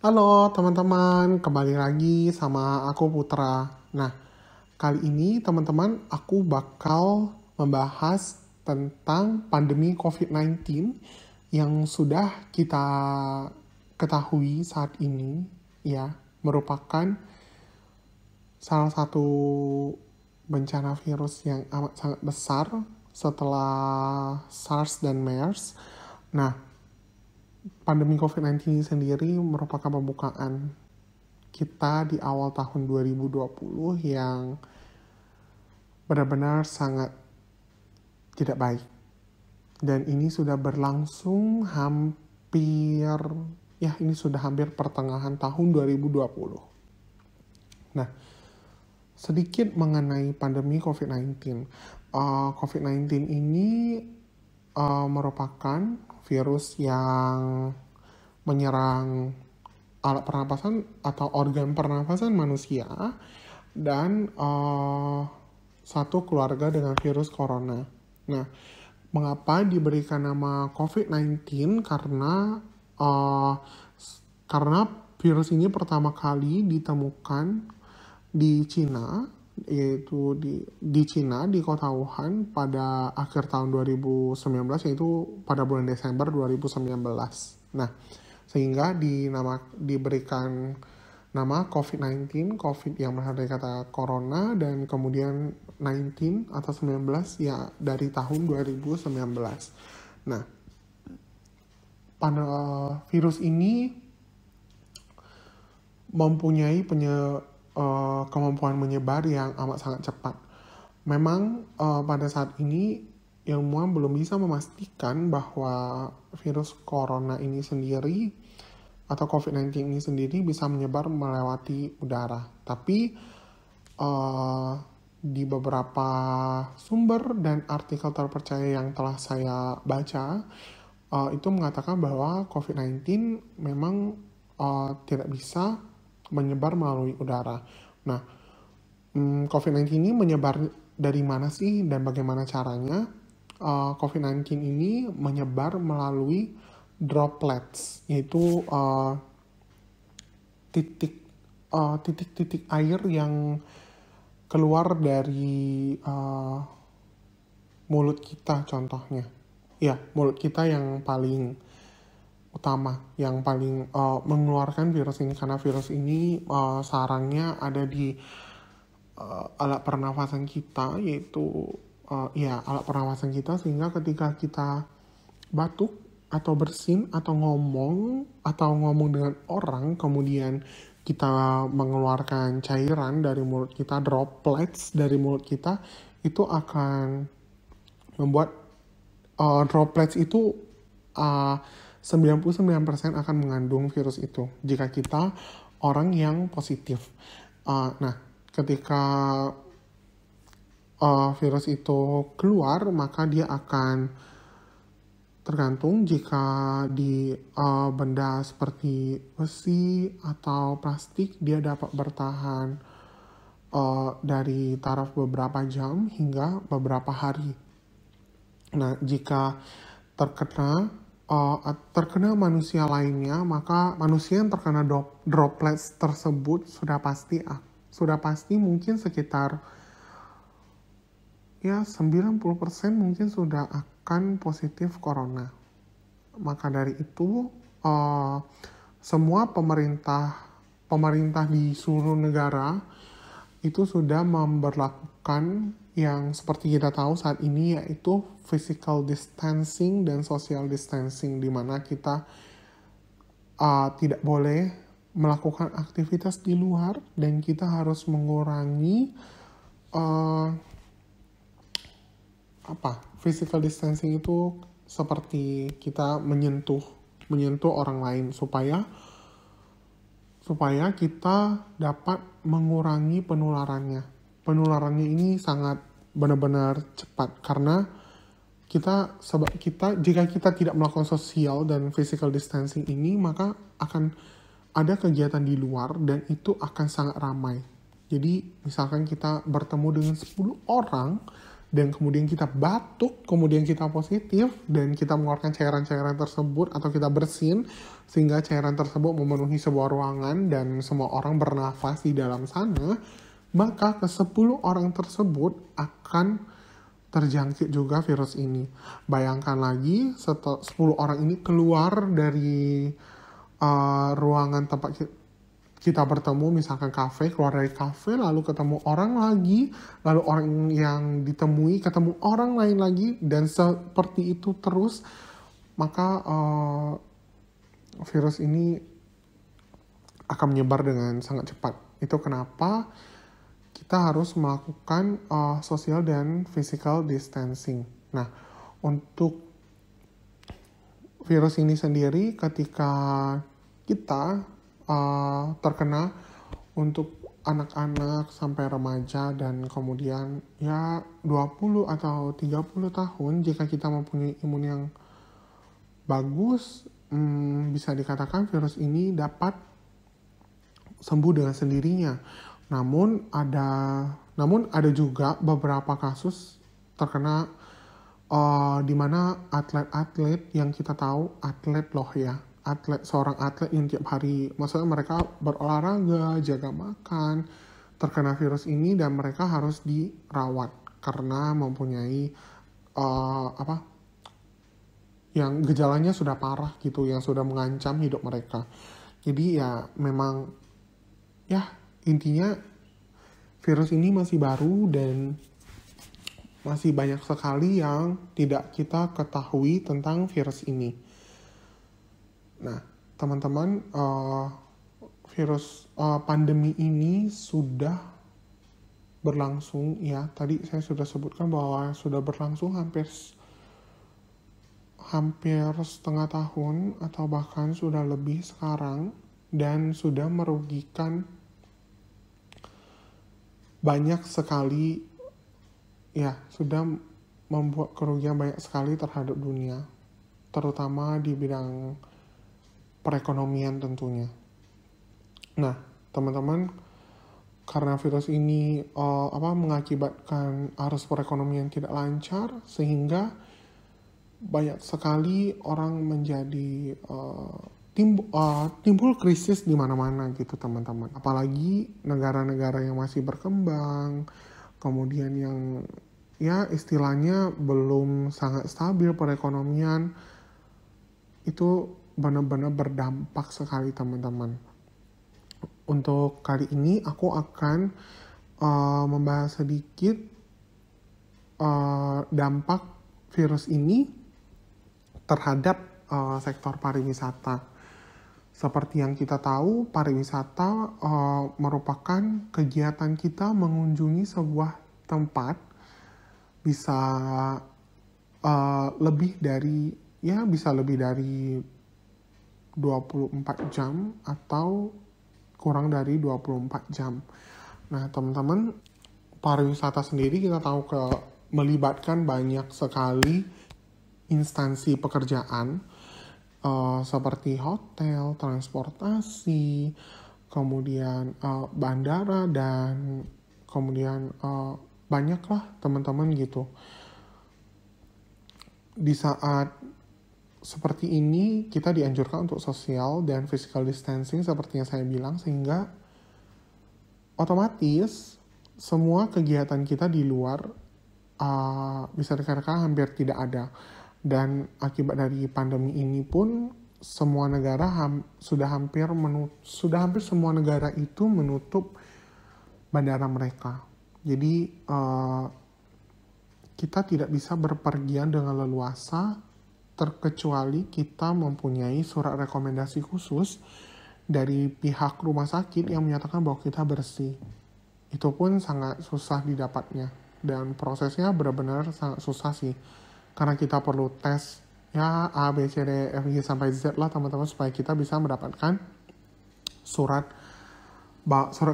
Halo teman-teman, kembali lagi sama aku Putra. Nah, kali ini teman-teman aku bakal membahas tentang pandemi COVID-19 yang sudah kita ketahui saat ini ya, merupakan salah satu bencana virus yang amat sangat besar setelah SARS dan MERS. Nah, pandemi COVID-19 ini sendiri merupakan pembukaan kita di awal tahun 2020 yang benar-benar sangat tidak baik. Dan ini sudah berlangsung ini sudah hampir pertengahan tahun 2020. Nah, sedikit mengenai pandemi COVID-19. COVID-19 ini merupakan virus yang menyerang alat pernapasan atau organ pernapasan manusia dan satu keluarga dengan virus corona. Nah, mengapa diberikan nama COVID-19? Karena virus ini pertama kali ditemukan di Cina, yaitu di Cina, di kota Wuhan pada akhir tahun 2019, yaitu pada bulan Desember 2019. Nah, sehingga diberikan nama COVID-19, COVID yang berasal dari kata corona, dan kemudian 19 atau 19 ya dari tahun 2019. Nah, pada virus ini mempunyai kemampuan menyebar yang amat sangat cepat. Memang pada saat ini ilmuwan belum bisa memastikan bahwa virus corona ini sendiri atau COVID-19 ini sendiri bisa menyebar melewati udara. Tapi di beberapa sumber dan artikel terpercaya yang telah saya baca, itu mengatakan bahwa COVID-19 memang tidak bisa menyebar melalui udara. Nah, COVID-19 ini menyebar dari mana sih dan bagaimana caranya? COVID-19 ini menyebar melalui droplets, yaitu titik-titik air yang keluar dari mulut kita contohnya. Ya, mulut kita yang paling utama, yang paling mengeluarkan virus ini, karena virus ini sarangnya ada di alat pernafasan kita, yaitu alat pernafasan kita, sehingga ketika kita batuk atau bersin atau ngomong dengan orang, kemudian kita mengeluarkan cairan dari mulut kita, droplets dari mulut kita, itu akan membuat droplets itu 99% akan mengandung virus itu jika kita orang yang positif. Nah, ketika virus itu keluar, maka dia akan tergantung jika di benda seperti besi atau plastik, dia dapat bertahan dari taraf beberapa jam hingga beberapa hari. Nah, jika terkena manusia lainnya, maka manusia yang terkena droplets tersebut sudah pasti mungkin sekitar 90% mungkin sudah akan positif corona. Maka dari itu semua pemerintah di seluruh negara itu sudah memberlakukan yang seperti kita tahu saat ini, yaitu physical distancing dan social distancing, di mana kita tidak boleh melakukan aktivitas di luar dan kita harus mengurangi physical distancing itu seperti kita menyentuh orang lain supaya kita dapat mengurangi penularannya. Penularannya ini sangat benar-benar cepat, karena jika kita tidak melakukan social dan physical distancing ini, maka akan ada kegiatan di luar dan itu akan sangat ramai. Jadi misalkan kita bertemu dengan 10 orang dan kemudian kita batuk, kemudian kita positif, dan kita mengeluarkan cairan-cairan tersebut atau kita bersin, sehingga cairan tersebut memenuhi sebuah ruangan dan semua orang bernafas di dalam sana, maka ke-10 orang tersebut akan terjangkit juga virus ini. Bayangkan lagi, 10 orang ini keluar dari ruangan tempat kita bertemu, misalkan kafe, keluar dari kafe, lalu ketemu orang lagi, lalu orang yang ditemui ketemu orang lain lagi, dan seperti itu terus, maka virus ini akan menyebar dengan sangat cepat. Itu kenapa kita harus melakukan social dan physical distancing. Nah, untuk virus ini sendiri, ketika kita terkena, untuk anak-anak sampai remaja dan kemudian ya 20 atau 30 tahun, jika kita mempunyai imun yang bagus, bisa dikatakan virus ini dapat sembuh dengan sendirinya. Namun ada juga beberapa kasus terkena di mana atlet-atlet yang kita tahu, seorang atlet yang tiap hari, maksudnya mereka berolahraga, jaga makan, terkena virus ini dan mereka harus dirawat karena mempunyai yang gejalanya sudah parah gitu, yang sudah mengancam hidup mereka. Jadi ya memang ya intinya virus ini masih baru dan masih banyak sekali yang tidak kita ketahui tentang virus ini. Nah, teman-teman, virus pandemi ini sudah berlangsung ya. Tadi saya sudah sebutkan bahwa sudah berlangsung hampir setengah tahun atau bahkan sudah lebih sekarang, dan sudah merugikan banyak sekali ya, sudah membuat kerugian banyak sekali terhadap dunia, terutama di bidang perekonomian tentunya. Nah, teman-teman, karena virus ini mengakibatkan arus perekonomian tidak lancar, sehingga banyak sekali orang menjadi timbul krisis di mana-mana gitu, teman-teman. Apalagi negara-negara yang masih berkembang, kemudian yang ya istilahnya belum sangat stabil perekonomian, itu benar-benar berdampak sekali, teman-teman. Untuk kali ini aku akan membahas sedikit dampak virus ini terhadap sektor pariwisata. Seperti yang kita tahu, pariwisata merupakan kegiatan kita mengunjungi sebuah tempat, bisa lebih dari 24 jam atau kurang dari 24 jam. Nah, teman-teman, pariwisata sendiri kita tahu melibatkan banyak sekali instansi pekerjaan seperti hotel, transportasi, kemudian bandara, dan kemudian banyaklah teman-teman gitu. Di saat seperti ini kita dianjurkan untuk social dan physical distancing seperti yang saya bilang, sehingga otomatis semua kegiatan kita di luar bisa dikatakan hampir tidak ada. Dan akibat dari pandemi ini pun semua negara sudah hampir semua negara itu menutup bandara mereka. Jadi kita tidak bisa berpergian dengan leluasa, terkecuali kita mempunyai surat rekomendasi khusus dari pihak rumah sakit yang menyatakan bahwa kita bersih. Itu pun sangat susah didapatnya, dan prosesnya benar-benar sangat susah sih, karena kita perlu tes ya A, B, C, D, F, G sampai Z lah, teman-teman, supaya kita bisa mendapatkan surat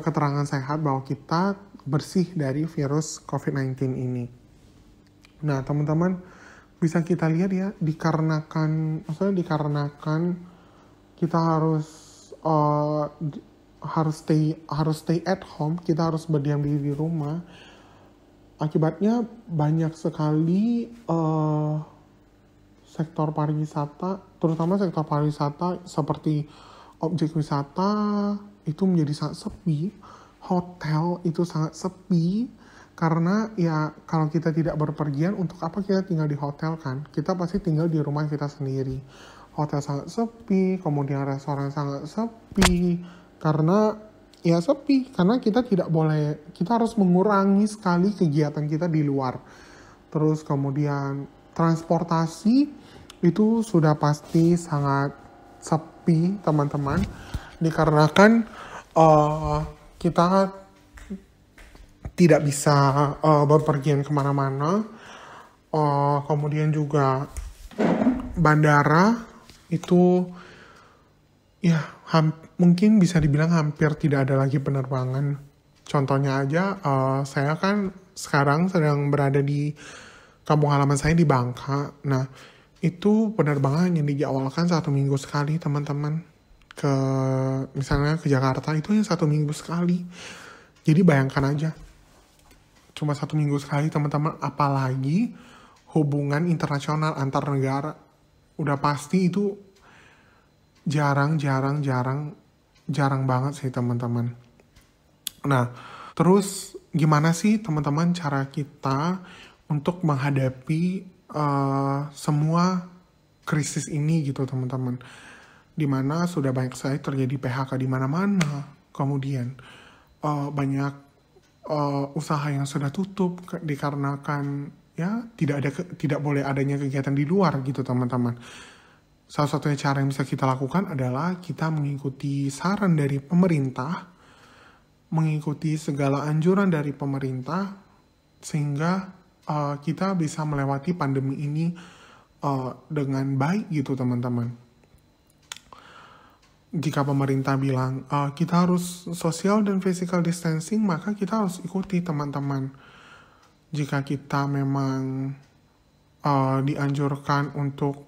keterangan sehat bahwa kita bersih dari virus COVID-19 ini. Nah, teman-teman, bisa kita lihat ya, dikarenakan kita harus stay at home, kita harus berdiam diri di rumah. Akibatnya banyak sekali sektor pariwisata, terutama sektor pariwisata seperti objek wisata itu menjadi sangat sepi, hotel itu sangat sepi, karena ya kalau kita tidak berpergian, untuk apa kita tinggal di hotel kan? Kita pasti tinggal di rumah kita sendiri. Hotel sangat sepi, kemudian restoran sangat sepi, karena ya sepi, karena kita tidak boleh, kita harus mengurangi sekali kegiatan kita di luar. Terus kemudian transportasi itu sudah pasti sangat sepi teman-teman, dikarenakan kita tidak bisa berpergian kemana-mana. Kemudian juga bandara itu ya mungkin bisa dibilang hampir tidak ada lagi penerbangan. Contohnya aja, saya kan sekarang sedang berada di kampung halaman saya di Bangka. Nah, itu penerbangan yang dijadwalkan 1 minggu sekali teman-teman. Misalnya ke Jakarta itu yang 1 minggu sekali. Jadi bayangkan aja, cuma 1 minggu sekali teman-teman, apalagi hubungan internasional antar negara. Udah pasti itu jarang banget sih teman-teman. Nah, terus gimana sih teman-teman cara kita untuk menghadapi semua krisis ini gitu teman-teman, dimana sudah banyak sekali terjadi PHK di mana-mana, kemudian banyak usaha yang sudah tutup dikarenakan ya tidak boleh adanya kegiatan di luar gitu teman-teman. Salah satunya cara yang bisa kita lakukan adalah kita mengikuti saran dari pemerintah, mengikuti segala anjuran dari pemerintah, sehingga kita bisa melewati pandemi ini dengan baik gitu teman-teman. Jika pemerintah bilang kita harus social dan physical distancing, maka kita harus ikuti teman-teman. Jika kita memang dianjurkan untuk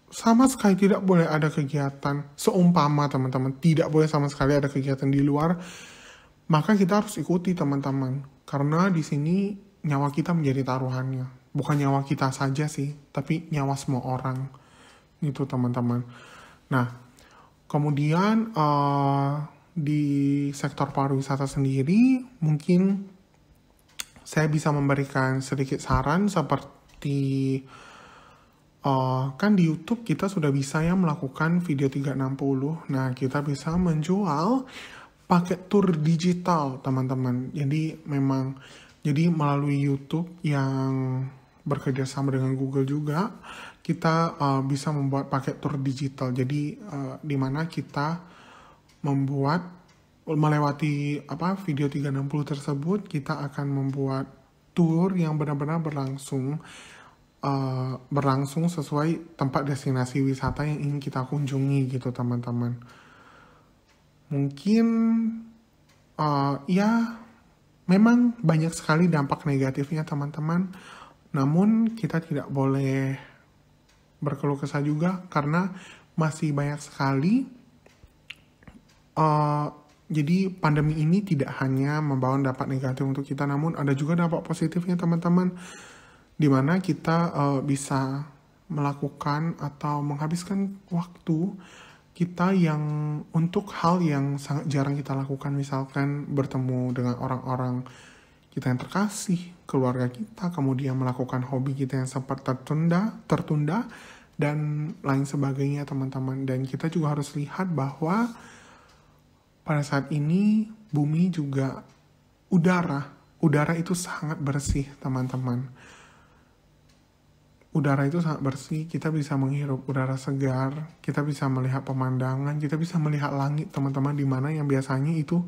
sama sekali tidak boleh ada kegiatan, seumpama teman-teman tidak boleh sama sekali ada kegiatan di luar, maka kita harus ikuti teman-teman. Karena di sini nyawa kita menjadi taruhannya. Bukan nyawa kita saja sih, tapi nyawa semua orang. Itu teman-teman. Nah, kemudian di sektor pariwisata sendiri, mungkin saya bisa memberikan sedikit saran seperti kan di YouTube kita sudah bisa ya melakukan video 360. Nah, kita bisa menjual paket tour digital teman-teman. Jadi melalui YouTube yang bekerja sama dengan Google juga, kita bisa membuat paket tour digital. Jadi di mana kita melewati video 360 tersebut, kita akan membuat tour yang benar-benar berlangsung sesuai tempat destinasi wisata yang ingin kita kunjungi gitu teman-teman. Mungkin memang banyak sekali dampak negatifnya teman-teman, namun kita tidak boleh berkeluh kesah juga karena masih banyak sekali. Jadi pandemi ini tidak hanya membawa dampak negatif untuk kita, namun ada juga dampak positifnya teman-teman, di mana kita bisa melakukan atau menghabiskan waktu kita yang untuk hal yang sangat jarang kita lakukan, misalkan bertemu dengan orang-orang kita yang terkasih, keluarga kita, kemudian melakukan hobi kita yang sempat tertunda, dan lain sebagainya teman-teman. Dan kita juga harus lihat bahwa pada saat ini bumi juga udara itu sangat bersih teman-teman. Udara itu sangat bersih, kita bisa menghirup udara segar, kita bisa melihat pemandangan, kita bisa melihat langit teman-teman, di mana yang biasanya itu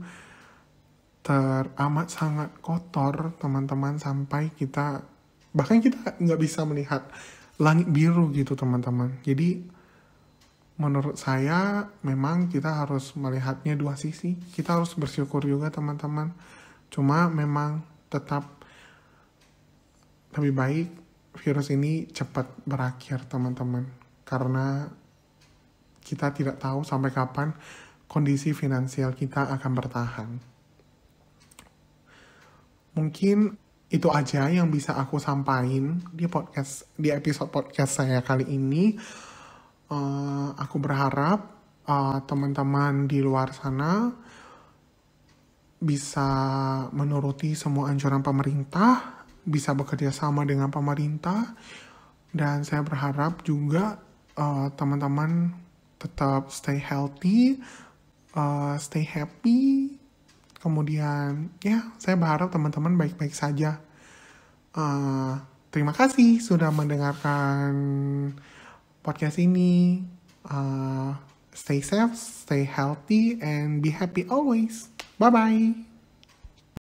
teramat sangat kotor teman-teman, sampai bahkan kita nggak bisa melihat langit biru gitu teman-teman. Jadi menurut saya memang kita harus melihatnya dua sisi, kita harus bersyukur juga teman-teman, cuma memang tetap lebih baik virus ini cepat berakhir teman-teman, karena kita tidak tahu sampai kapan kondisi finansial kita akan bertahan. Mungkin itu aja yang bisa aku sampaikan di episode podcast saya kali ini. Aku berharap teman-teman di luar sana bisa menuruti semua anjuran pemerintah, bisa bekerja sama dengan pemerintah, dan saya berharap juga teman-teman tetap stay healthy, stay happy. Kemudian ya, saya berharap teman-teman baik-baik saja. Terima kasih sudah mendengarkan podcast ini. Stay safe, stay healthy, and be happy always. Bye-bye.